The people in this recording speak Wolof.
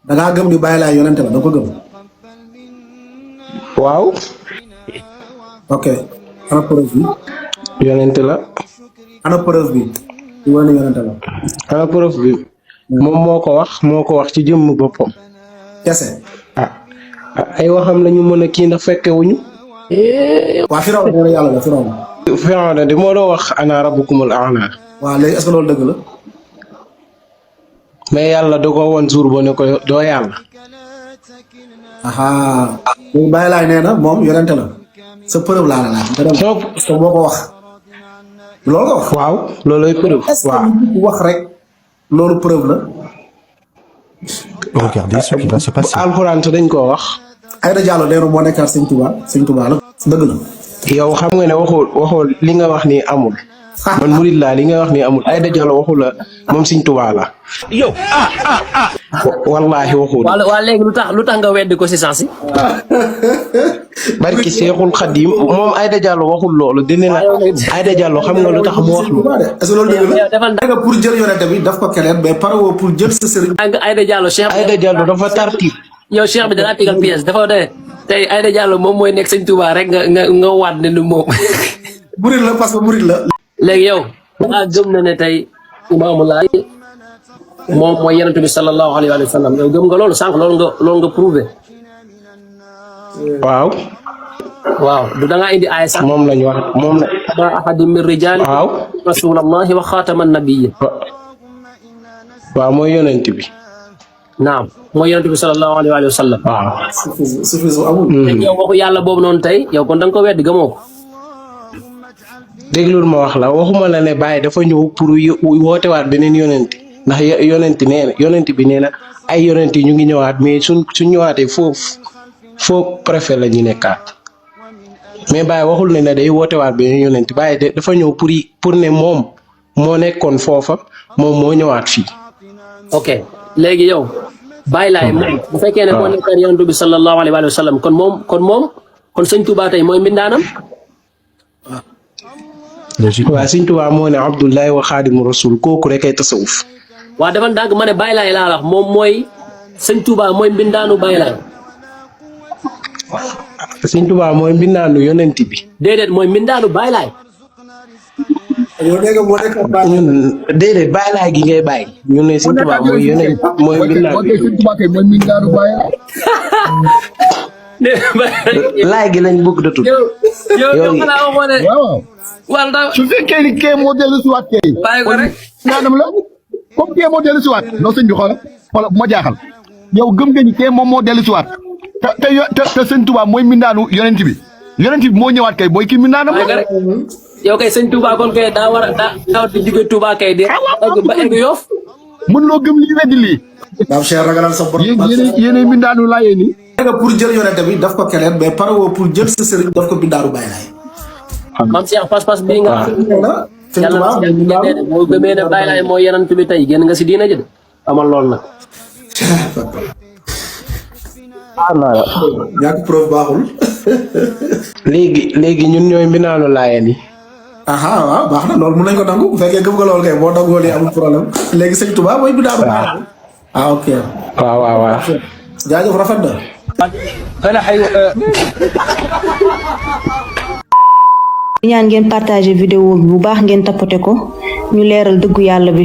da ngaa gëm ni Baye Laye yonente la da ko gëm. waaw. ok ana preuve bi. yonente la. ana preuve bi. di wane yonente la. ana preuve bi. moom moo ko wax ci jëmm boppam. kese. ay waxam la ñu mën a kii ndax fekke wuñu. waa Firawna nee na yàlla la Firawna. Firawna de moo doon wax ana rabbukumul a'la. waaw léegi est-ce que loolu dëgg la. mais yàlla da ko woon jour ba ne ko doo yàlla. léegi Baye Laye nee na moom yonente la sa preuve laa la laaj. parce que moo ko wax. loolu nga wax. waaw loolooy preuve. waaw wax rek loolu preuve la. Regardez ce qui va se passer. alxuraan dañ koo wax. Aïda Diallo nee na moo nekkaat Sëñ Touba la dëgg la. yow xam nga ne waxoo li nga wax ni amul. man murid laa li nga wax ni amul Aïda Diallo waxu la moom Sëñ Touba la. yow wallaahi waxul. waa léegi lu tax nga weddi ko si sens yi. barki Seexul Xadim moom Aïda Diallo waxul loolu dina la Aïda Diallo xam nga lu tax mu wax lu. est-ce que loolu dëgg la pour jël yonente bi daf ko keneen mais pare woo pour jël sa sëriñ. Aïda Diallo Cheikh. Aïda Diallo dafa tartib. yow Cheikh bi danaa tegal pièce dafa de tey Aïda Diallo moom mooy nekk Sëñ Touba rek nga waat ne lu moom. murid la parce que murid la. léegi yow dangaa gëm na ne tey Imaamu Laay moom mooy yonent bi sallallahu alayhi wa sallam yow gëm nga loolu sànq loolu nga prouvé. waaw. waaw du da ngaa indi ay sax. moom lañ wax moom la. ma ahadin min rijaali. waaw. rasulallahi wa xaatama nabiyyin. waaw mooy yonent bi. naam mooy yonent bi sallallahu alayhi wa sallam. waaw. suffisance amul. léegi yow waxu yàlla boobu noonu tey yow kon da nga ko weddi gëmoo ko. déglul ma wax la waxuma la ne Baye dafa ñëw pour wootewaat beneen yonent ndax yonent bi nee na ay yonent yi ñu ngi ñëwaat mais suñ ñëwaatee foofu préfet la ñu nekkaat mais Baye waxul ne day wootewaat beneen yonent Baye dafa ñëw pour ne moom moo nekkoon foofa moom moo ñëwaat fii. ok léegi yow Baye Laye moom bu fekkee ne moo nekkoon yonent bi sallallahu alayhi wa sallam kon Sëñ Touba tey mooy mbindaanam. waaw Sëñ Tuubaa moo ne Abdullahi wa Xaadimu Rasul kooku rek ay tasawuf. waaw dafa ndànk ma ne Baye Laye laa wax moom mooy Sëñ Touba mooy mbindaanu Baye Laye. Sëñ Tuubaa mooy mbindaanu yonent bi. déedéet mooy mbindaanu Baye Laye. yow dégg nga moo nekk Baye. ñun déedéet Baye Laye gi ngay bàyyi. ñu ne Sëñ Tuubaa mooy yonent mooy mbindaanu laay gi lañ bëgg da tudd. yow xanaa waxoon ne. waaw su fekkee ni kee moo dellu si waat kay. bàyyi ko rek naanam la comme kee moo dellu si waat non sëñ bi xoolal bu ma jaaxal yow gëm nga ni kee moom moo dellu si waat te Sëñ Tuubaa mooy mindaanu yonent bi moo ñëwaat kay mooy kii mindaanam. bàyyi ko rek yow kay Sëñ Tuubaa kon kay daa war a daa di jóge Tuubaa kay di egg ba egg Yoff. mën loo gëm lii weddi lii. maam Cheikh ragalal sa borom. yéen mindaanu laayee ni. pour jël yonente bi daf ko keneen mais pare woo pour jël sa sëriñ daf ko bindaaru Baye Laye. maam Cheikh pas-pas bii nga. yàlla na si boo gëmee ne Baye Laye mooy yonent bi tey génn nga si diina ji de amal lool nag. ñàkk preuve baaxul. léegi ñun ñooy mbinaanu laayeen yi. waaw baax na loolu mën nañ ko nangu bu fekkee gëm nga loolu kay boo dangoo lii amul problème léegi Sëñ Touba mooy bindaaru Baye Laye. ok. waaw. jaajëf rafet na. ñaan ngeen partager vidéo bi bu baax ngeen tapoter ko ñu leeral dëggu yàlla bi